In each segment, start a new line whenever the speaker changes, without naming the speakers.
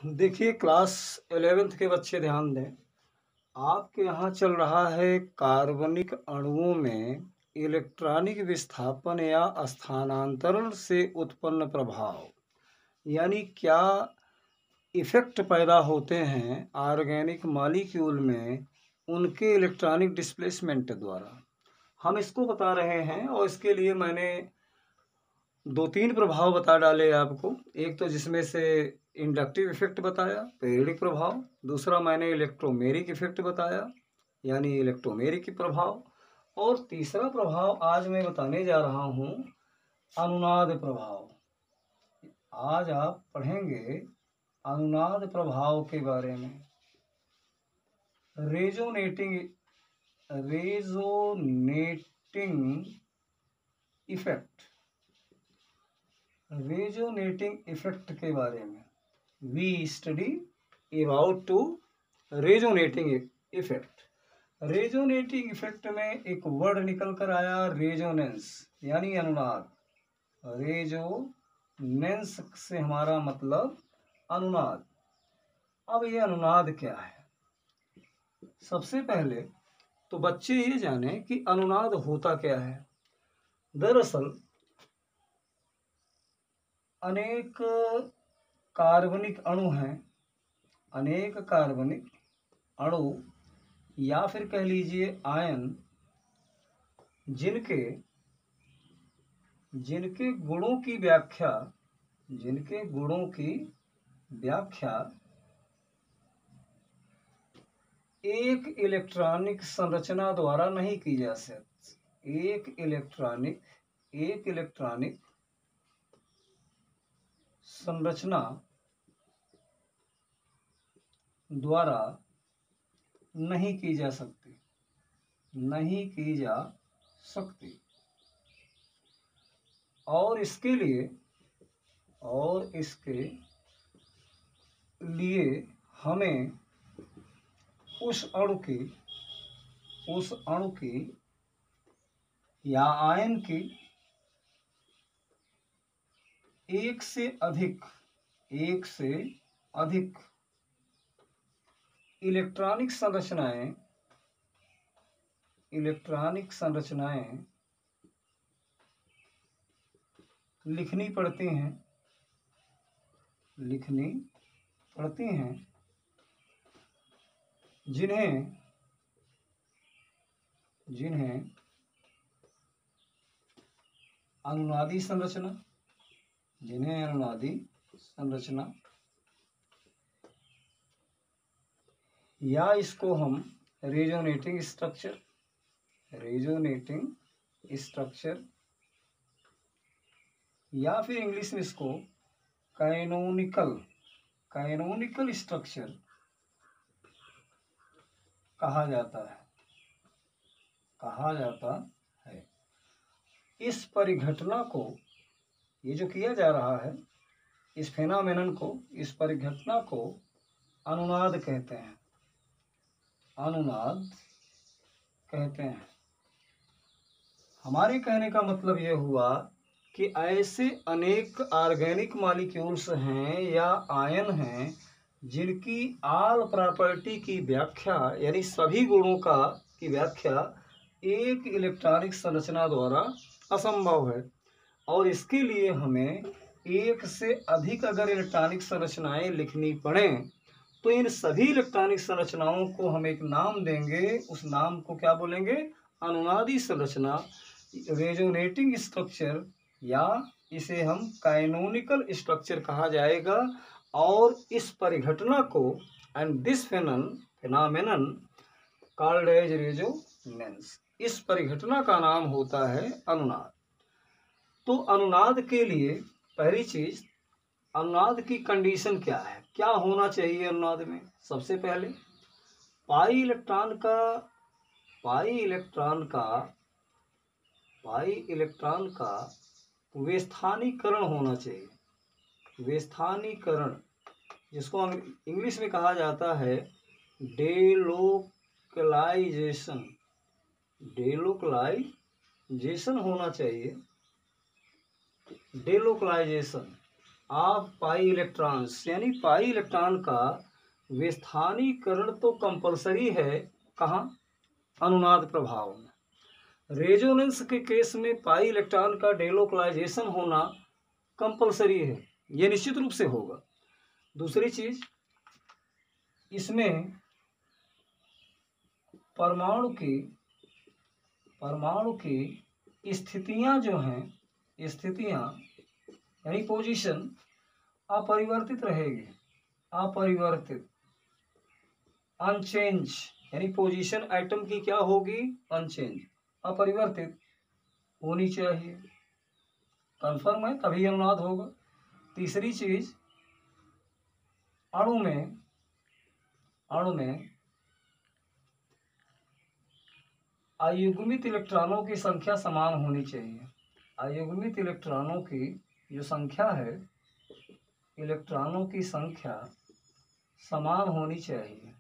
देखिए class 11th के बच्चे ध्यान दें। आपके यहाँ चल रहा है कार्बनिक अणुओं में इलेक्ट्रॉनिक विस्थापन या स्थानांतरण से उत्पन्न प्रभाव, यानी क्या इफेक्ट पैदा होते हैं ऑर्गेनिक मॉलिक्यूल में उनके इलेक्ट्रॉनिक डिस्प्लेसमेंट द्वारा। हम इसको बता रहे हैं और इसके लिए मैंने 2-3 प्रभाव बता डाले आपको। एक तो जिसमें से इंडक्टिव इफेक्ट बताया, पीरियडिक प्रभाव। दूसरा मैंने इलेक्ट्रोमेरिक इफेक्ट बताया, यानी इलेक्ट्रोमेरिक प्रभाव। और तीसरा प्रभाव आज मैं बताने जा रहा हूँ अनुनाद प्रभाव। आज आप पढ़ेंगे अनुनाद प्रभाव के बारे में। रेजोनेटिंग इफेक्ट, रेजोनेटिंग इफेक्ट के बारे में we study about to resonating effect. Resonating effect में एक वर्ड निकल कर आया रेजोनेंस, यानी अनुनाद। रेजोनेंस से हमारा मतलब अनुनाद। अब ये अनुनाद क्या है? सबसे पहले तो बच्चे ये जाने कि अनुनाद होता क्या है। दरअसल अनेक कार्बनिक अणु हैं, अनेक कार्बनिक अणु या फिर कह लीजिए आयन, जिनके गुणों की व्याख्या एक इलेक्ट्रॉनिक संरचना द्वारा नहीं की जा सकती। एक इलेक्ट्रॉनिक संरचना द्वारा नहीं की जा सकती, और इसके लिए हमें उस अणु की या आयन की एक से अधिक इलेक्ट्रॉनिक संरचनाएं लिखनी पड़ती हैं, जिन्हें अनुनादी संरचना या इसको हम रेजोनेटिंग स्ट्रक्चर या फिर इंग्लिश में इसको कैनोनिकल स्ट्रक्चर कहा जाता है। इस परिघटना को, ये जो किया जा रहा है, इस फेनोमेनन को, इस परिघटना को अनुनाद कहते हैं। हमारे कहने का मतलब यह हुआ कि ऐसे अनेक ऑर्गेनिक मॉलिक्यूल्स हैं या आयन हैं जिनकी ऑल प्रॉपर्टी की व्याख्या, यानी सभी गुणों की व्याख्या एक इलेक्ट्रॉनिक संरचना द्वारा असंभव है, और इसके लिए हमें एक से अधिक अगर इलेक्ट्रॉनिक संरचनाएं लिखनी पड़े तो इन सभी इलेक्ट्रॉनिक संरचनाओं को हम एक नाम देंगे। उस नाम को क्या बोलेंगे? अनुनादी संरचना, रेजोनेटिंग स्ट्रक्चर, या इसे हम कैनोनिकल स्ट्रक्चर कहा जाएगा। और इस परिघटना को, and this phenomenon called as resonance, इस परिघटना का नाम होता है अनुनाद। तो अनुनाद के लिए पहली चीज, अनुनाद की कंडीशन क्या है, क्या होना चाहिए अनुनाद में? सबसे पहले पाई इलेक्ट्रॉन का विस्थानीकरण होना चाहिए। विस्थानीकरण, जिसको हम इंग्लिश में कहा जाता है डेलोकलाइजेशन होना चाहिए। डेलोकलाइजेशन ऑफ पाई इलेक्ट्रॉन्स, यानी पाई इलेक्ट्रॉन का विस्थानीकरण तो कंपलसरी है, कहाँ? अनुनाद प्रभाव में। रेजोनेंस के केस में पाई इलेक्ट्रॉन का डेलोकलाइजेशन होना कंपलसरी है, ये निश्चित रूप से होगा। दूसरी चीज, इसमें परमाणु की स्थितियां जो हैं, स्थितियां यानी पोजीशन अपरिवर्तित रहेगी, अपरिवर्तित, अनचेंज, यानी पोजीशन एटम की क्या होगी? अनचेंज, अपरिवर्तित होनी चाहिए। कंफर्म है, तभी अनुनाद होगा। तीसरी चीज, अणु में अयुग्मित इलेक्ट्रॉनों की संख्या समान होनी चाहिए। अयुग्मित इलेक्ट्रॉनों की जो संख्या है, इलेक्ट्रॉनों की संख्या समान होनी चाहिए,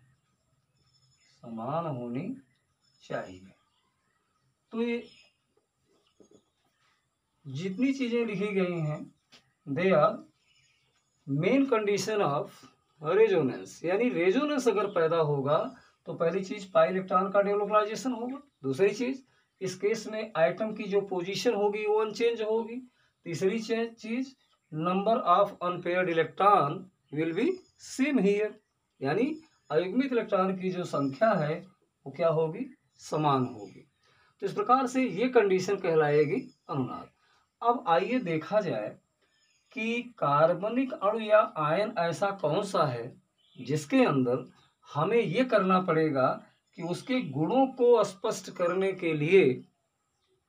समान होनी चाहिए। तो ये जितनी चीजें लिखी गई हैं, they are main condition of resonance, यानी रेजोनेंस अगर पैदा होगा तो पहली चीज पाई इलेक्ट्रॉन का डेलोकलाइजेशन होगा। दूसरी चीज, इस केस में एटम की जो पोजीशन होगी वो अनचेंज होगी। तीसरी चीज, number of unpaired electron will be same here, यानी अयुग्मित इलेक्ट्रॉन की जो संख्या है वो क्या होगी? समान होगी। तो इस प्रकार से ये कंडीशन कहलाएगी अनुनाद। अब आइए देखा जाए कि कार्बनिक अणु या आयन ऐसा कौन सा है जिसके अंदर हमें ये करना पड़ेगा कि उसके गुणों को स्पष्ट करने के लिए,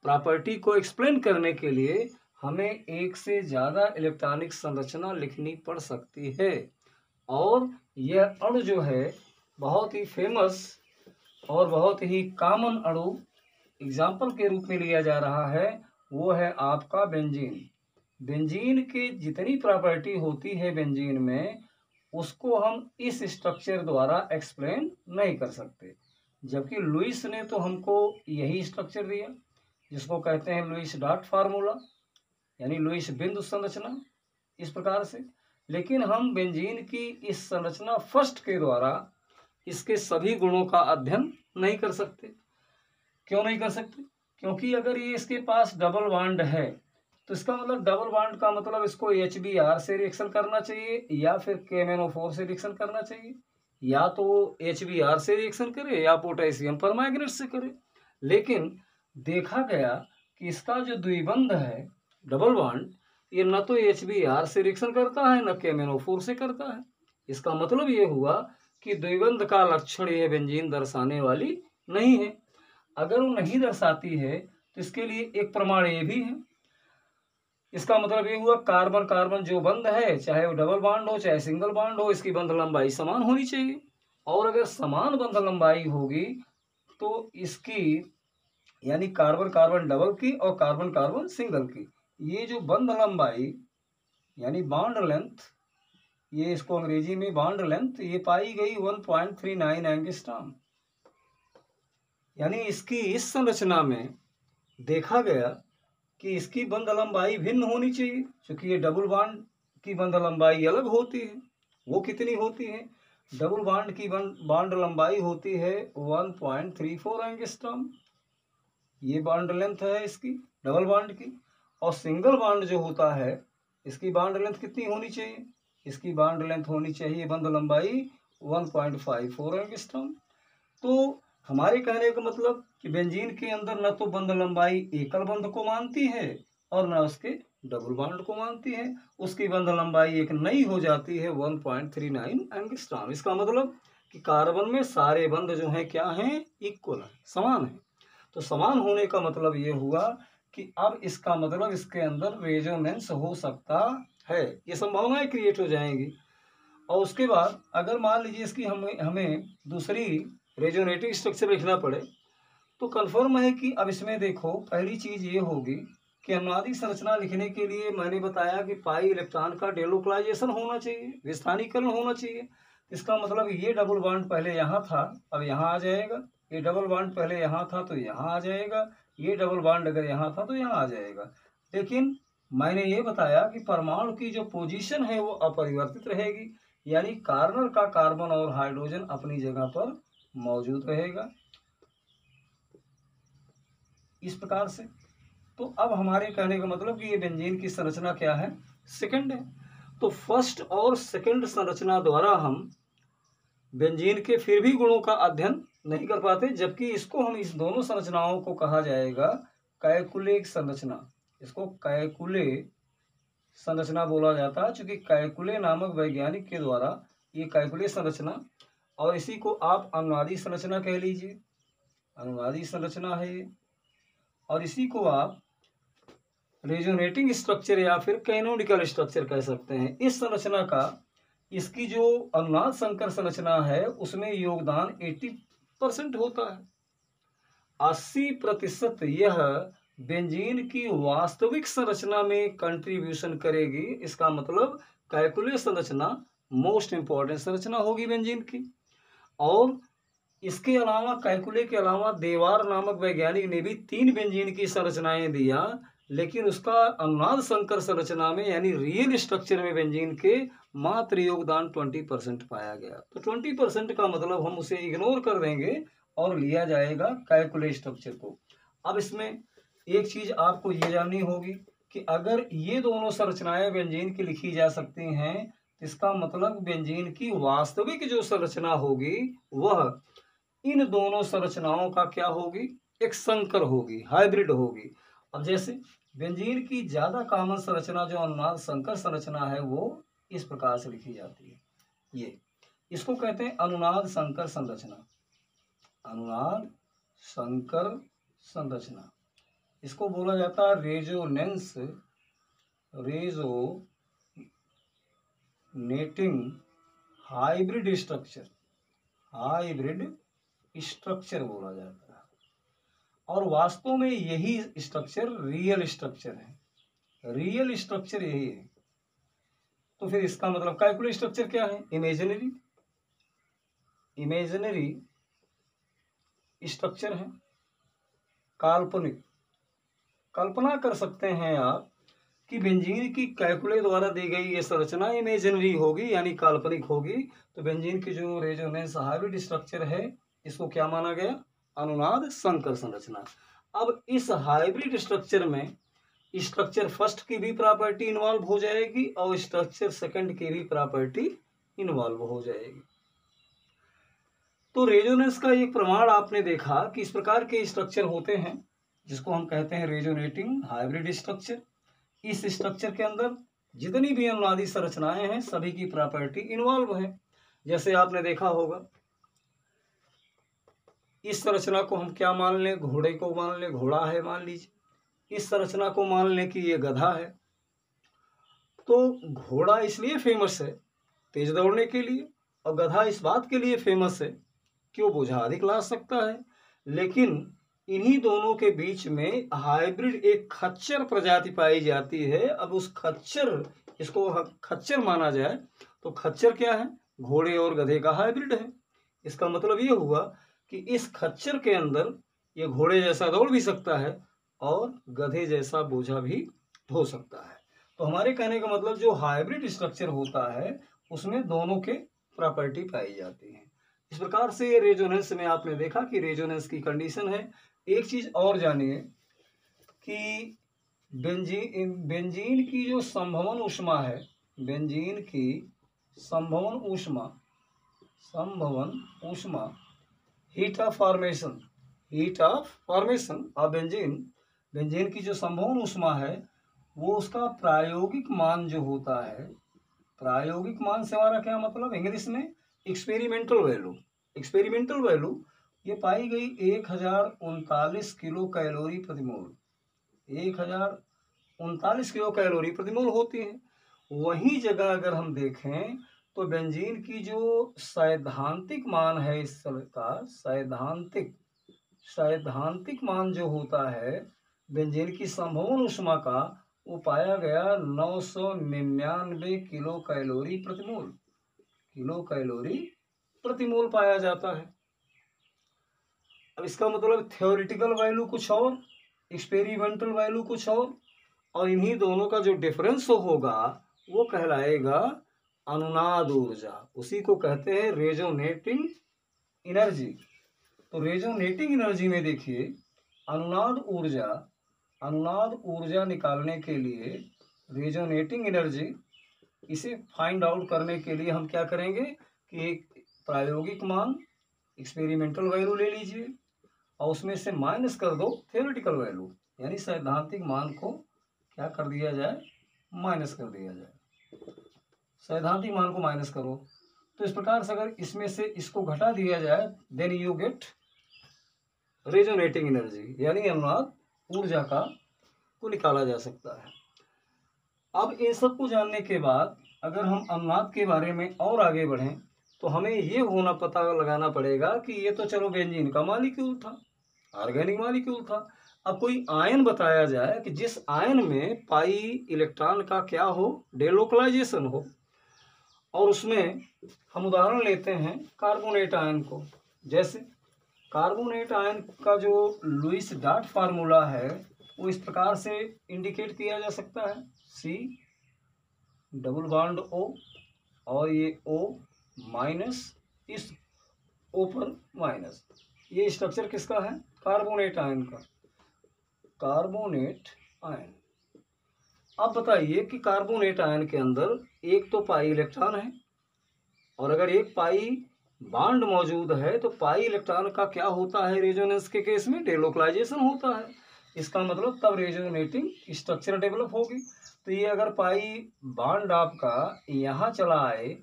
प्रॉपर्टी को एक्सप्लेन करने के लिए हमें एक से ज़्यादा इलेक्ट्रॉनिक संरचना लिखनी पड़ सकती है। और यह अणु जो है बहुत ही फेमस और बहुत ही कॉमन अणु एग्जाम्पल के रूप में लिया जा रहा है, वो है आपका बेंजीन। बेंजीन की जितनी प्रॉपर्टी होती है बेंजीन में, उसको हम इस स्ट्रक्चर द्वारा एक्सप्लेन नहीं कर सकते। जबकि लुईस ने तो हमको यही स्ट्रक्चर दिया, जिसको कहते हैं लुईस डॉट फार्मूला, यानी लुईस बिंदु संरचना, इस प्रकार से। लेकिन हम बेंजीन की इस संरचना फर्स्ट के द्वारा इसके सभी गुणों का अध्ययन नहीं कर सकते। क्यों नहीं कर सकते? क्योंकि अगर ये इसके पास डबल बॉन्ड है तो इसका मतलब डबल बॉन्ड का मतलब इसको HBr से रिएक्शन करना चाहिए या फिर KMnO4 से रिएक्शन करना चाहिए, या तो HBr से रिएक्शन करे या पोटेशियम परमैंगनेट से करे। लेकिन देखा गया कि इसका जो द्विबंध है डबल बॉन्ड, ये न तो HBr से रिएक्शन करता है न KMnO4 से करता है। इसका मतलब ये हुआ कि द्विबंध का लक्षण ये बेंजीन दर्शाने वाली नहीं है। अगर वो नहीं दर्शाती है तो इसके लिए एक प्रमाण ये भी है। इसका मतलब ये हुआ कार्बन कार्बन जो बंध है, चाहे वो डबल बॉन्ड हो चाहे सिंगल बॉन्ड हो, इसकी बंध लंबाई समान होनी चाहिए। और अगर समान बंध लंबाई होगी तो इसकी, यानी कार्बन कार्बन डबल की और कार्बन कार्बन सिंगल की, ये जो बंध लंबाई यानी बॉन्ड लेंथ, ये इसको अंग्रेजी में बॉन्ड लेंथ, ये पाई गई 1.39 एंगस्ट्रॉम। यानी इसकी इस संरचना में देखा गया कि इसकी बंध लंबाई भिन्न होनी चाहिए, क्योंकि ये डबल बॉन्ड की बंध लंबाई अलग होती है। वो कितनी होती है? डबल बॉन्ड की बॉन्ड लंबाई होती है 1.34 एंगस्ट्रॉम, ये बॉन्ड लेंथ है इसकी डबल बॉन्ड की। और सिंगल बॉन्ड जो होता है, इसकी बॉन्ड लेंथ कितनी होनी चाहिए? इसकी बॉन्ड लेंथ होनी चाहिए बंध लंबाई 1.54 एंगस्ट्रॉम। तो हमारे कहने का मतलब कि बेंजीन के अंदर न तो बंध लंबाई एकल बंध को मानती है और न उसके डबल बॉन्ड को मानती है, उसकी बंध लंबाई एक नई हो जाती है 1.39 एंगस्ट्रॉम। इसका मतलब कि कार्बन में सारे बंध जो हैं क्या हैं? इक्वल है, समान है। तो समान होने का मतलब ये हुआ कि अब इसका मतलब इसके अंदर रेजोनेंस हो सकता है, ये संभावनाएं क्रिएट हो जाएंगी। और उसके बाद अगर मान लीजिए इसकी हमें दूसरी रेजोनेटिव स्ट्रक्चर लिखना पड़े तो कन्फर्म है कि अब इसमें देखो, पहली चीज ये होगी कि अनुनादी संरचना लिखने के लिए मैंने बताया कि पाई इलेक्ट्रॉन का डेलोकलाइजेशन होना चाहिए, विस्थानीकरण होना चाहिए। इसका मतलब ये डबल बॉन्ड पहले यहाँ था, अब यहाँ आ जाएगा। ये डबल बॉन्ड पहले यहाँ था तो यहाँ आ जाएगा। ये डबल बॉन्ड अगर यहाँ था तो यहाँ आ जाएगा। लेकिन मैंने ये बताया कि परमाणु की जो पोजीशन है वो अपरिवर्तित रहेगी, यानी कार्बन का कार्बन और हाइड्रोजन अपनी जगह पर मौजूद रहेगा इस प्रकार से। तो अब हमारे कहने का मतलब कि ये बेंजीन की संरचना क्या है, सेकंड है। तो फर्स्ट और सेकंड संरचना द्वारा हम बेंजीन के फिर भी गुणों का अध्ययन नहीं कर पाते, जबकि इसको हम इस दोनों संरचनाओं को कहा जाएगा कैकुले संरचना। इसको कैकुले संरचना बोला जाता है, चूंकि कैकुले नामक वैज्ञानिक के द्वारा ये कैकुले संरचना, और इसी को आप अनुनादी संरचना कह लीजिए, अनुनादी संरचना है ये, और इसी को आप रेजोनेटिंग स्ट्रक्चर या फिर कैनोनिकल स्ट्रक्चर कह सकते हैं। इस संरचना का, इसकी जो अनुनाद संकर संरचना है उसमें योगदान 80% होता है। 80% यह बेंजीन की वास्तविक संरचना में कंट्रीब्यूशन करेगी। इसका मतलब कैकुले संरचना मोस्ट इंपॉर्टेंट संरचना होगी बेंजीन की। और इसके अलावा कैकुले के अलावा देवार नामक वैज्ञानिक ने भी 3 बेंजीन की संरचनाएं दिया, लेकिन उसका अनुनाद संकर संरचना में यानी रियल स्ट्रक्चर में बेंजीन के मात्र योगदान 20% पाया गया। तो 20% का मतलब हम उसे इग्नोर कर देंगे और लिया जाएगा कैकुले स्ट्रक्चर को। अब इसमें एक चीज आपको ये जाननी होगी कि अगर ये दोनों संरचनाएं बेंजीन की लिखी जा सकती हैं, इसका मतलब बेंजीन की वास्तविक जो संरचना होगी वह इन दोनों संरचनाओं का क्या होगी, एक संकर होगी, हाइब्रिड होगी। अब जैसे बेंजीन की ज्यादा कॉमन संरचना जो अनुनाद संकर संरचना है वो इस प्रकार से लिखी जाती है। ये इसको कहते हैं अनुनाद संकर संरचना, अनुनाद संकर संरचना। इसको बोला जाता है resonance, resonating hybrid structure, hybrid structure बोला जाता है। और वास्तव में यही स्ट्रक्चर रियल स्ट्रक्चर है, रियल स्ट्रक्चर यही है। तो फिर इसका मतलब कैकुले स्ट्रक्चर क्या है, इमेजिनरी, इमेजिनरी स्ट्रक्चर है, काल्पनिक। कल्पना कर सकते हैं आप कि बेंजीन की कैकुले द्वारा दी गई ये संरचना इमेजिनरी होगी यानी काल्पनिक होगी। तो बेंजीन की जो रेजोनेंस हाइब्रिड स्ट्रक्चर है इसको क्या माना गया, अनुनाद संकर संरचना। अब इस हाइब्रिड स्ट्रक्चर में स्ट्रक्चर फर्स्ट की भी प्रॉपर्टी इन्वॉल्व हो जाएगी और स्ट्रक्चर सेकंड की भी प्रॉपर्टी इन्वॉल्व हो जाएगी। तो रेजोनेंस का एक प्रमाण आपने देखा कि इस प्रकार के स्ट्रक्चर होते हैं जिसको हम कहते हैं रेजोनेटिंग हाइब्रिड स्ट्रक्चर। इस स्ट्रक्चर के अंदर जितनी भी अनुनादी संरचनाएं हैं सभी की प्रॉपर्टी इन्वॉल्व है। जैसे आपने देखा होगा इस संरचना को हम क्या मान लें, घोड़े को मान लें, घोड़ा है मान लीजिए। इस संरचना को मान लें कि ये गधा है। तो घोड़ा इसलिए फेमस है तेज दौड़ने के लिए, और गधा इस बात के लिए फेमस है कि वो बोझा अधिक ला सकता है। लेकिन इन्हीं दोनों के बीच में हाइब्रिड एक खच्चर प्रजाति पाई जाती है। अब उस खच्चर, इसको खच्चर माना जाए तो खच्चर क्या है, घोड़े और गधे का हाइब्रिड है। इसका मतलब ये हुआ कि इस खच्चर के अंदर ये घोड़े जैसा दौड़ भी सकता है और गधे जैसा बोझा भी ढो सकता है। तो हमारे कहने का मतलब जो हाइब्रिड स्ट्रक्चर होता है उसमें दोनों के प्रॉपर्टी पाई जाती है। इस प्रकार से रेजोनेंस में आपने देखा कि रेजोनेंस की कंडीशन है। एक चीज और जानिए कि बेंजीन की जो संभवन ऊष्मा है, बेंजीन की संभवन ऊष्मा, संभवन ऊष्मा, heat of formation, heat of formation of benzene, benzene की जो संभवन ऊष्मा है वो उसका प्रायोगिक मान जो होता है, प्रायोगिक मान से हमारा क्या मतलब, इंग्लिश में एक्सपेरिमेंटल वैल्यू, एक्सपेरिमेंटल वैल्यू ये पाई गई 1039 किलो कैलोरी प्रति मोल, 1039 किलो कैलोरी प्रति मोल होती है। वही जगह अगर हम देखें तो बेंजीन की जो सैद्धांतिक मान है इस का, सैद्धांतिक मान जो होता है बेंजीन की संभवन ऊष्मा का, वो पाया गया 999 किलो कैलोरी प्रति मोल, किलो कैलोरी प्रति मोल पाया जाता है। अब इसका मतलब थ्योरेटिकल वैल्यू कुछ और, एक्सपेरिमेंटल वैल्यू कुछ और। और इन्हीं दोनों का जो डिफरेंस होगा वो कहलाएगा अनुनाद ऊर्जा। उसी को कहते हैं रेजोनेटिंग एनर्जी। तो रेजोनेटिंग एनर्जी में देखिए अनुनाद ऊर्जा निकालने के लिए रेजोनेटिंग एनर्जी, इसे फाइंड आउट करने के लिए हम क्या करेंगे कि एक प्रायोगिक मान एक्सपेरिमेंटल वैल्यू ले लीजिए और उसमें से माइनस कर दो थ्योरेटिकल वैल्यू, यानी सैद्धांतिक मान को क्या कर दिया जाए, माइनस कर दिया जाए। सैद्धांतिक मान को माइनस करो, तो इस प्रकार से अगर इसमें से इसको घटा दिया जाए then you get resonating energy, यानी अनुनाद ऊर्जा को निकाला जा सकता है। अब इन सब को जानने के बाद अगर हम अनुनाद के बारे में और आगे बढ़ें तो हमें ये होना पता लगाना पड़ेगा कि ये तो चलो बेंजीन का मॉलिक्यूल था, ऑर्गेनिक मॉलिक्यूल था। अब कोई आयन बताया जाए कि जिस आयन में पाई इलेक्ट्रॉन का क्या हो, डेलोकलाइजेशन हो, और उसमें हम उदाहरण लेते हैं कार्बोनेट आयन को। जैसे कार्बोनेट आयन का जो लुईस डॉट फार्मूला है वो इस प्रकार से इंडिकेट किया जा सकता है, C डबल बॉन्ड O और ये O माइनस, इस O पर माइनस। ये स्ट्रक्चर किसका है, कार्बोनेट आयन का, कार्बोनेट आयन। अब बताइए कि कार्बोनेट आयन के अंदर एक तो पाई इलेक्ट्रॉन है, और अगर एक पाई बॉन्ड मौजूद है तो पाई इलेक्ट्रॉन का क्या होता है, रेजोनेंस के केस में डेलोकलाइजेशन होता है। इसका मतलब तब रेजोनेटिंग स्ट्रक्चर डेवलप होगी। तो ये अगर पाई बॉन्ड आपका यहाँ चला आए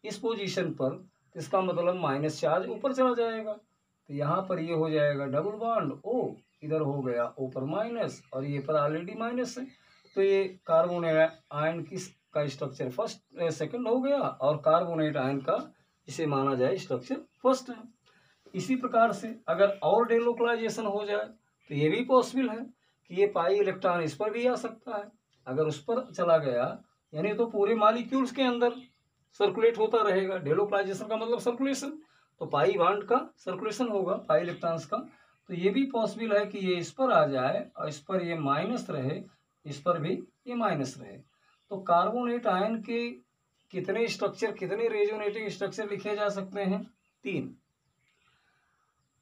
इस पोजीशन पर, तो इसका मतलब माइनस चार्ज ऊपर चला जाएगा, तो यहाँ पर ये हो जाएगा डबल बॉन्ड O, इधर हो गया O पर माइनस और ये पर ऑलरेडी माइनस है, तो ये कार्बोनेट आयन का स्ट्रक्चर फर्स्ट सेकंड हो गया और कार्बोनेट आयन का इसे माना जाए स्ट्रक्चर फर्स्ट है। इसी प्रकार से अगर और डेलोकलाइजेशन हो जाए तो ये भी पॉसिबल है कि ये पाई इलेक्ट्रॉन इस पर भी आ सकता है। अगर उस पर चला गया यानी तो पूरे मॉलिक्यूल्स के अंदर सर्कुलेट होता रहेगा, डेलोकलाइजेशन का मतलब सर्कुलेशन, तो पाई बॉन्ड का सर्कुलेशन होगा पाई इलेक्ट्रॉन्स का। तो ये भी पॉसिबल है कि ये इस पर आ जाए और इस पर ये माइनस रहे, इस पर भी ये माइनस रहे। तो कार्बोनेट आयन के कितने स्ट्रक्चर, कितने रेजोनेटिंग स्ट्रक्चर लिखे जा सकते हैं, 3।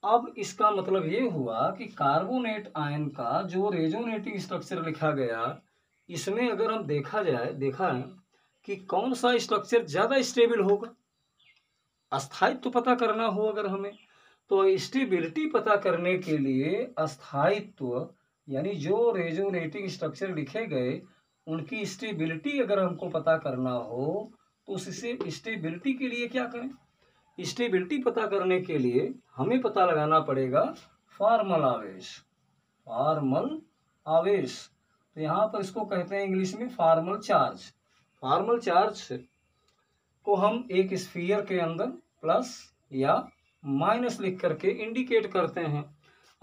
अब इसका मतलब ये हुआ कि कार्बोनेट आयन का जो रेजोनेटिंग स्ट्रक्चर लिखा गया, इसमें अगर हम देखा है कि कौन सा स्ट्रक्चर ज़्यादा स्टेबल होगा, अस्थायित्व तो पता करना हो अगर हमें, तो स्टेबिलिटी पता करने के लिए अस्थायित्व यानी जो रेजोनेटिंग स्ट्रक्चर लिखे गए उनकी स्टेबिलिटी अगर हमको पता करना हो तो उससे स्टेबिलिटी के लिए क्या करें, स्टेबिलिटी पता करने के लिए हमें पता लगाना पड़ेगा फॉर्मल आवेश, फॉर्मल आवेश। तो यहाँ पर इसको कहते हैं इंग्लिश में फॉर्मल चार्ज। फॉर्मल चार्ज को हम एक स्फीयर के अंदर प्लस या माइनस लिख करके इंडिकेट करते हैं।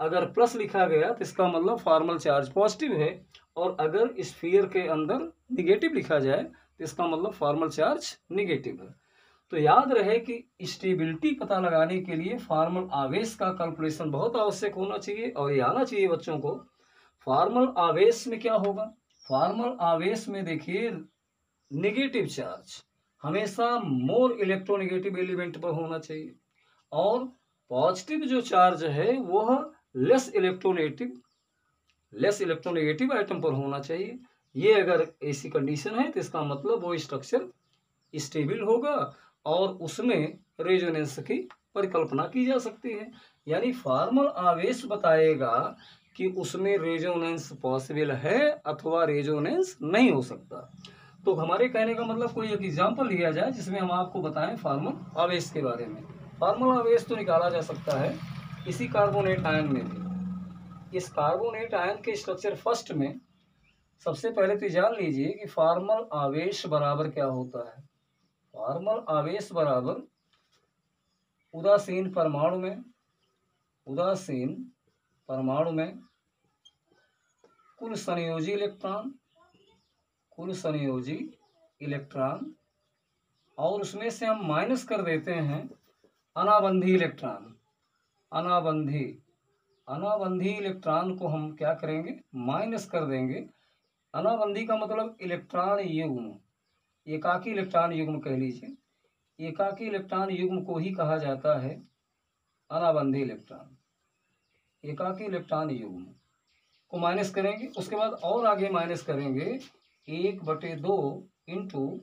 अगर प्लस लिखा गया तो इसका मतलब फॉर्मल चार्ज पॉजिटिव है, और अगर स्फीयर के अंदर निगेटिव लिखा जाए तो इसका मतलब फॉर्मल चार्ज निगेटिव है। तो याद रहे कि स्टेबिलिटी पता लगाने के लिए फॉर्मल आवेश का कैलकुलेशन बहुत आवश्यक होना चाहिए, और ये आना चाहिए बच्चों को। फॉर्मल आवेश में क्या होगा, फॉर्मल आवेश में देखिए नेगेटिव चार्ज हमेशा मोर इलेक्ट्रोनेगेटिव एलिमेंट पर होना चाहिए, और पॉजिटिव जो चार्ज है वह लेस इलेक्ट्रोनेगेटिव आइटम पर होना चाहिए। ये अगर ऐसी कंडीशन है तो इसका मतलब वो स्ट्रक्चर स्टेबल होगा और उसमें रेजोनेंस की परिकल्पना की जा सकती है। यानी फॉर्मल आवेश बताएगा कि उसमें रेजोनेंस पॉसिबल है अथवा रेजोनेंस नहीं हो सकता। तो हमारे कहने का मतलब कोई एक एग्जाम्पल लिया जाए जिसमें हम आपको बताएं फॉर्मल आवेश के बारे में। फॉर्मल आवेश तो निकाला जा सकता है इसी कार्बोनेट आयन में भी। इस कार्बोनेट आयन के स्ट्रक्चर फर्स्ट में सबसे पहले तो जान लीजिए कि फॉर्मल आवेश बराबर क्या होता है। फॉर्मल आवेश बराबर उदासीन परमाणु में कुल संयोजी इलेक्ट्रॉन और उसमें से हम माइनस कर देते हैं अनाबंधी इलेक्ट्रॉन। अनाबंधी इलेक्ट्रॉन को हम क्या करेंगे, माइनस कर देंगे अनाबंधी का मतलब इलेक्ट्रॉन युग्म, एकाकी इलेक्ट्रॉन युग्म कह लीजिए, एकाकी इलेक्ट्रॉन युग्म को ही कहा जाता है अनाबंधी इलेक्ट्रॉन। एकाकी इलेक्ट्रॉन युग्म को माइनस करेंगे, उसके बाद और आगे माइनस करेंगे 1/2 इंटू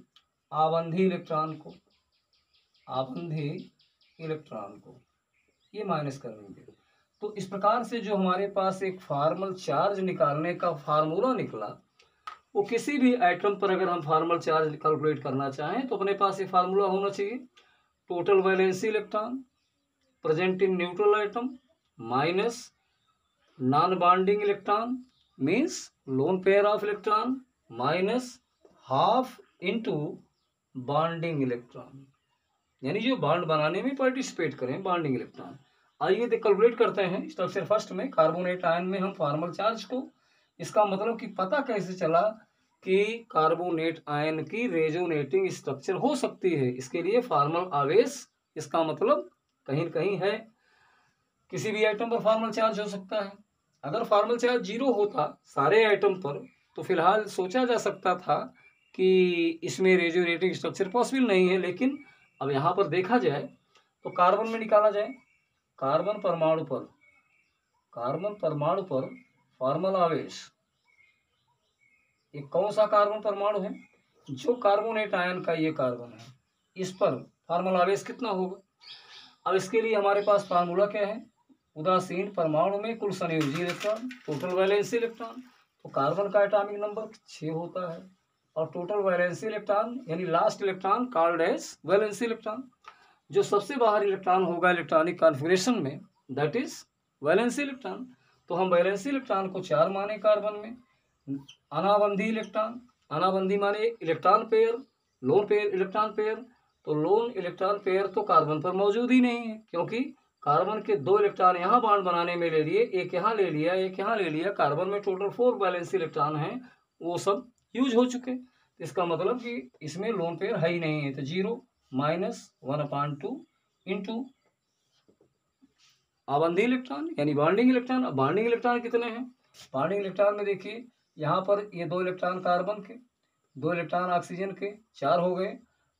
आबंधी इलेक्ट्रॉन को, आबंधी इलेक्ट्रॉन को ये माइनस करेंगे। तो इस प्रकार से जो हमारे पास एक फॉर्मल चार्ज निकालने का फार्मूला निकला, वो किसी भी एटम पर अगर हम फॉर्मल चार्ज कैलकुलेट करना चाहें तो अपने पास ये फार्मूला होना चाहिए, total valency electron present in neutral atom minus non bonding electron means lone pair of electron minus half into bonding electron, यानी जो बॉन्ड बनाने में पार्टिसिपेट करें बॉन्डिंग इलेक्ट्रॉन। आइए तो कैलकुलेट करते हैं स्ट्रक्चर फर्स्ट में कार्बोनेट आयन में हम फॉर्मल चार्ज को। इसका मतलब कि पता कैसे चला कि कार्बोनेट आयन की रेजोनेटिंग स्ट्रक्चर हो सकती है, इसके लिए फॉर्मल आवेश इसका मतलब कहीं न कहीं है, किसी भी आइटम पर फॉर्मल चार्ज हो सकता है। अगर फॉर्मल चार्ज जीरो होता सारे आइटम पर तो फिलहाल सोचा जा सकता था कि इसमें रेजोनेटिंग स्ट्रक्चर पॉसिबल नहीं है, लेकिन अब यहाँ पर देखा जाए तो कार्बन में निकाला जाए, कार्बन परमाणु पर फॉर्मल आवेश, एक कौन सा कार्बन परमाणु है, जो कार्बोनेट आयन का ये कार्बन है, इस पर फॉर्मल आवेश कितना होगा। अब इसके लिए हमारे पास फार्मूला क्या है, उदासीन परमाणु में कुल संयोजी इलेक्ट्रॉन टोटल वैलेंसी इलेक्ट्रॉन, तो कार्बन का एटॉमिक नंबर 6 होता है और टोटल वैलेंसी इलेक्ट्रॉन यानी last electron called as valency electron, जो सबसे बाहर इलेक्ट्रॉन होगा इलेक्ट्रॉनिक कॉन्फ़िगरेशन में दैट इज वैलेंसी इलेक्ट्रॉन। तो हम वैलेंसी इलेक्ट्रॉन को 4 माने कार्बन में। अनाबंधी इलेक्ट्रॉन, अनाबंधी माने electron pair, lone pair electron pair, तो लोन इलेक्ट्रॉन पेयर तो कार्बन पर मौजूद ही नहीं है, क्योंकि कार्बन के 2 इलेक्ट्रॉन यहाँ बॉन्ड बनाने में ले लिए, एक यहाँ ले लिया, एक यहाँ ले लिया, कार्बन में टोटल 4 वैलेंसी इलेक्ट्रॉन हैं, वो सब यूज हो चुके। इसका मतलब कि इसमें लोन पेयर है ही नहीं है, तो 0 माइनस 1/2 इंटू आबंधी इलेक्ट्रॉन यानी बॉन्डिंग इलेक्ट्रॉन। अब बॉन्डिंग इलेक्ट्रॉन कितने हैं, बॉन्डिंग इलेक्ट्रॉन में देखिए यहाँ पर ये 2 इलेक्ट्रॉन कार्बन के, 2 इलेक्ट्रॉन ऑक्सीजन के, 4 हो गए,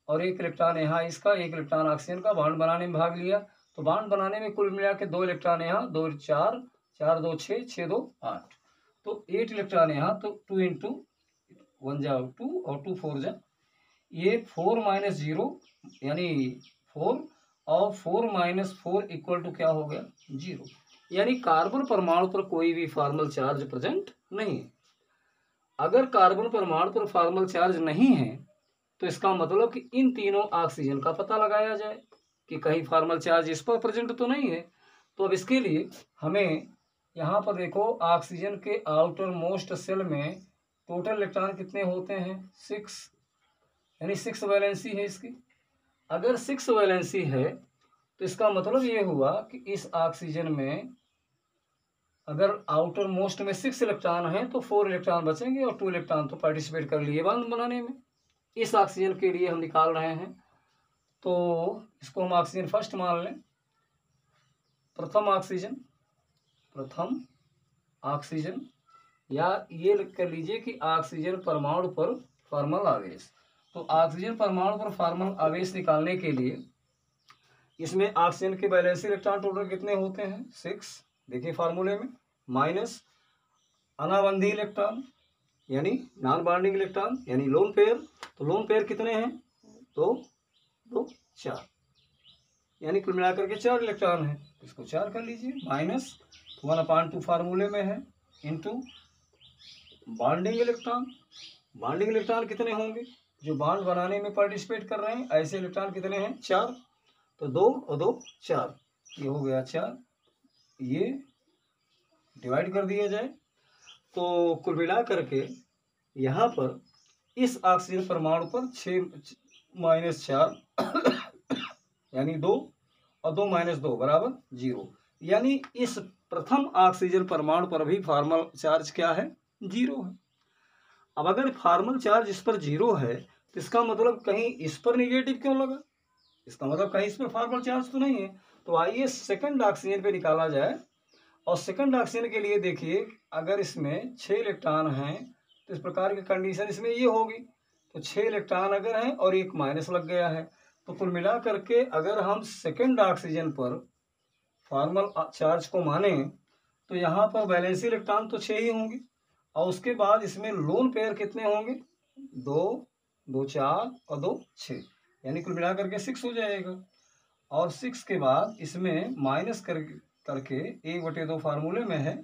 और 1 इलेक्ट्रॉन यहाँ इसका, 1 इलेक्ट्रॉन ऑक्सीजन का बॉन्ड बनाने में भाग लिया। तो बॉन्ड बनाने में कुल मिला के 2 इलेक्ट्रॉन यहाँ, 2 4, 4 2 6, 6 2 8, तो 8 इलेक्ट्रॉन यहाँ, तो 2 इंटू 1 जा 2 और 2 4 जा, ये 4 माइनस 0 यानी 4 और 4 माइनस 4 इक्वल टू क्या हो गया 0, यानी कार्बन परमाणु पर कोई भी फॉर्मल चार्ज प्रेजेंट नहीं है। अगर कार्बन परमाणु पर फॉर्मल चार्ज नहीं है तो इसका मतलब कि इन तीनों ऑक्सीजन का पता लगाया जाए कि कहीं फॉर्मल चार्ज इस पर प्रेजेंट तो नहीं है। तो अब इसके लिए हमें यहाँ पर देखो ऑक्सीजन के आउटर मोस्ट सेल में टोटल इलेक्ट्रॉन कितने होते हैं 6, यानी 6 वैलेंसी है इसकी। अगर 6 वैलेंसी है तो इसका मतलब ये हुआ कि इस ऑक्सीजन में अगर आउटर मोस्ट में 6 इलेक्ट्रॉन है तो 4 इलेक्ट्रॉन बचेंगे और 2 इलेक्ट्रॉन तो पार्टिसिपेट कर लिए बॉन्ड बनाने में। इस ऑक्सीजन के लिए हम निकाल रहे हैं, तो इसको हम ऑक्सीजन फर्स्ट मान लें, प्रथम ऑक्सीजन, या ये कर लीजिए कि ऑक्सीजन परमाणु पर फॉर्मल आवेश। तो ऑक्सीजन परमाणु पर फॉर्मल आवेश निकालने के लिए इसमें ऑक्सीजन के वैलेंसी इलेक्ट्रॉन टोटल कितने होते हैं 6, देखिए फार्मूले में, माइनस अनाबंधी इलेक्ट्रॉन यानी नॉन बॉन्डिंग इलेक्ट्रॉन यानी लोन पेयर, तो लोन पेयर कितने हैं 2 2 4, यानी कुल मिलाकर के 4 इलेक्ट्रॉन है, इसको 4 कर लीजिए, माइनस 1/2 फार्मूले में है into bonding electron. Bonding electron कितने होंगे जो बॉन्ड बनाने में पार्टिसिपेट कर रहे हैं, ऐसे इलेक्ट्रॉन कितने हैं 4, तो 2 और 2 4, ये हो गया 4, ये डिवाइड कर दिया जाए तो कुल मिला करके यहाँ पर इस ऑक्सीजन परमाणु पर 6 माइनस 4 यानी 2 और 2 माइनस 2 बराबर 0, यानी इस प्रथम ऑक्सीजन परमाणु पर भी फॉर्मल चार्ज क्या है 0 है। अब अगर फॉर्मल चार्ज इस पर 0 है तो इसका मतलब कहीं इस पर निगेटिव क्यों लगा, इसका मतलब कहीं इस पर फॉर्मल चार्ज तो नहीं है। तो आइए सेकंड ऑक्सीजन पे निकाला जाए, और सेकंड ऑक्सीजन के लिए देखिए अगर इसमें 6 इलेक्ट्रॉन हैं तो इस प्रकार की कंडीशन इसमें ये होगी। तो 6 इलेक्ट्रॉन अगर हैं और एक माइनस लग गया है, तो कुल मिला करके अगर हम सेकेंड ऑक्सीजन पर फॉर्मल चार्ज को माने तो यहाँ पर वैलेंसी इलेक्ट्रॉन तो 6 ही होंगे, और उसके बाद इसमें लोन पेयर कितने होंगे, 2, 2 4 और 2 6, यानी कुल मिला करके 6 हो जाएगा। और 6 के बाद इसमें माइनस करके 1/2 फार्मूले में है,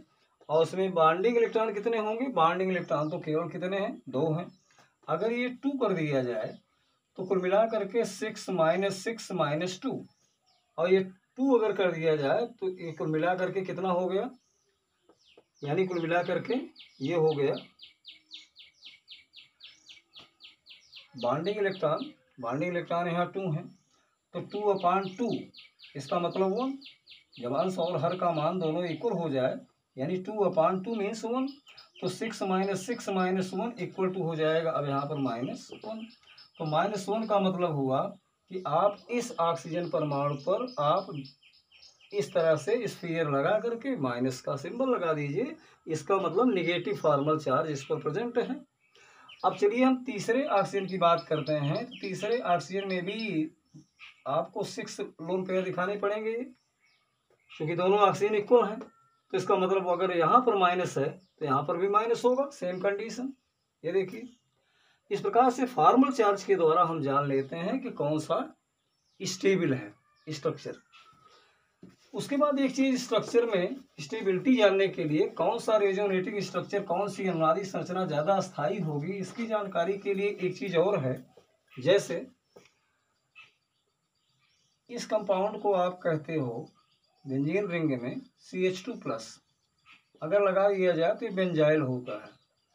और उसमें बॉन्डिंग इलेक्ट्रॉन कितने होंगे, बॉन्डिंग इलेक्ट्रॉन तो केवल कितने हैं, 2 हैं। अगर ये 2 कर दिया जाए तो कुल मिला करके 6 - 2, और ये 2 अगर कर दिया जाए तो ये कुल मिला करके कितना हो गया, यानी कुल मिला करके ये हो गया बॉन्डिंग इलेक्ट्रॉन यहाँ 2 है, तो 2/2 इसका मतलब 1। जब अंश और हर का मान दोनों इक्वल हो जाए, यानी 2/2 मीन्स 1, तो 6 - 6 - 1 इक्वल टू हो जाएगा अब यहाँ पर -1। तो -1 का मतलब हुआ कि आप इस ऑक्सीजन परमाणु पर आप इस तरह से स्फीयर लगा करके माइनस का सिंबल लगा दीजिए, इसका मतलब निगेटिव फॉर्मल चार्ज इस पर प्रेजेंट है। अब चलिए हम तीसरे ऑक्सीजन की बात करते हैं। तो तीसरे ऑक्सीजन में भी आपको 6 लोन पेयर दिखाने पड़ेंगे, क्योंकि दोनों ऑक्सीजन इक्वल हैं। तो इसका मतलब अगर यहाँ पर माइनस है तो यहाँ पर भी माइनस होगा, सेम कंडीशन। ये देखिए, इस प्रकार से फॉर्मल चार्ज के द्वारा हम जान लेते हैं कि कौन सा स्टेबल है स्ट्रक्चर। उसके बाद एक चीज, स्ट्रक्चर में स्टेबिलिटी जानने के लिए कौन सा रेजोनेटिंग स्ट्रक्चर, कौन सी अनुनादी संरचना ज़्यादा स्थायी होगी, इसकी जानकारी के लिए एक चीज और है। जैसे इस कंपाउंड को आप कहते हो बेंजीन रिंग में CH2+, अगर लगा दिया जाए तो ये बेंजाइल होगा,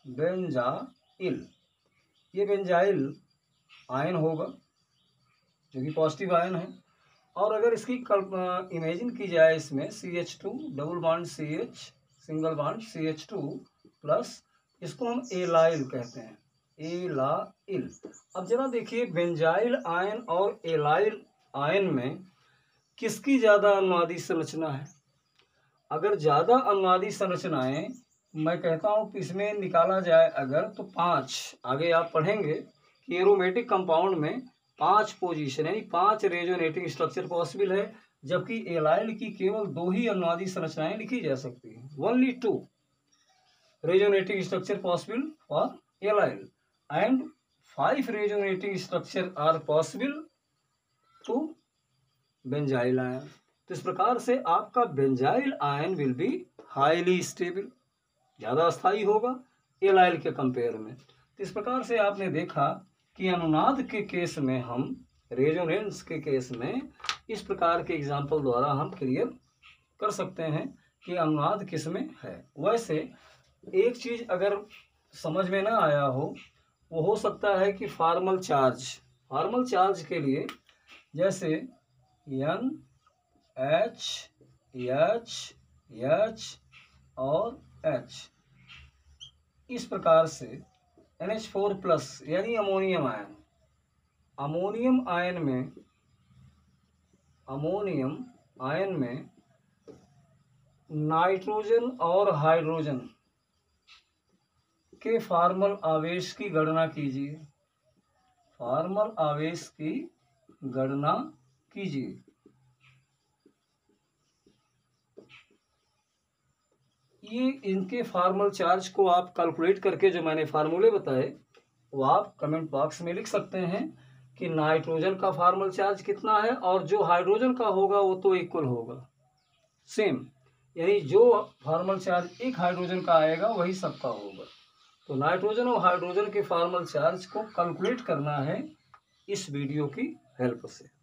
बेंजाइल। ये बेंजाइल आयन होगा जो कि पॉजिटिव आयन है। और अगर इसकी इमेजिन की जाए, इसमें CH2 double bond CH single bond CH2+, इसको हम एलाइल कहते हैं, एलाइल। अब जरा देखिए, बेंजाइल आयन और एलाइल आयन में किसकी ज़्यादा अनुनादी संरचना है। अगर ज़्यादा अनुनादी संरचनाएं मैं कहता हूँ कि इसमें निकाला जाए अगर, तो 5, आगे आप पढ़ेंगे कि एरोमेटिक कंपाउंड में 5 पोजीशन यानी 5 रेजोनेटिंग स्ट्रक्चर पॉसिबल है, जबकि एलाइल की केवल 2 ही अनुनादी संरचनाएं लिखी जा सकती हैं। Only 2 resonating structure possible for allyl and 5 resonating structure are possible to benzyl ion. तो इस प्रकार से आपका benzyl ion will be highly stable, ज़्यादा स्थायी होगा एलाइल के कंपेयर में। तो इस प्रकार से आपने देखा कि अनुनाद के केस में हम, रेजोनेंस के केस में, इस प्रकार के एग्जाम्पल द्वारा हम क्लियर कर सकते हैं कि अनुनाद किस में है। वैसे एक चीज़ अगर समझ में ना आया हो, वो हो सकता है कि फॉर्मल चार्ज के लिए जैसे N H H H और H, इस प्रकार से NH4+ यानी अमोनियम आयन में नाइट्रोजन और हाइड्रोजन के फॉर्मल आवेश की गणना कीजिए, ये इनके फॉर्मल चार्ज को आप कैलकुलेट करके जो मैंने फार्मूले बताए वो आप कमेंट बॉक्स में लिख सकते हैं कि नाइट्रोजन का फॉर्मल चार्ज कितना है, और जो हाइड्रोजन का होगा वो तो इक्वल होगा, सेम, यानी जो फॉर्मल चार्ज एक हाइड्रोजन का आएगा वही सबका होगा। तो नाइट्रोजन और हाइड्रोजन के फॉर्मल चार्ज को कैलकुलेट करना है इस वीडियो की हेल्प से।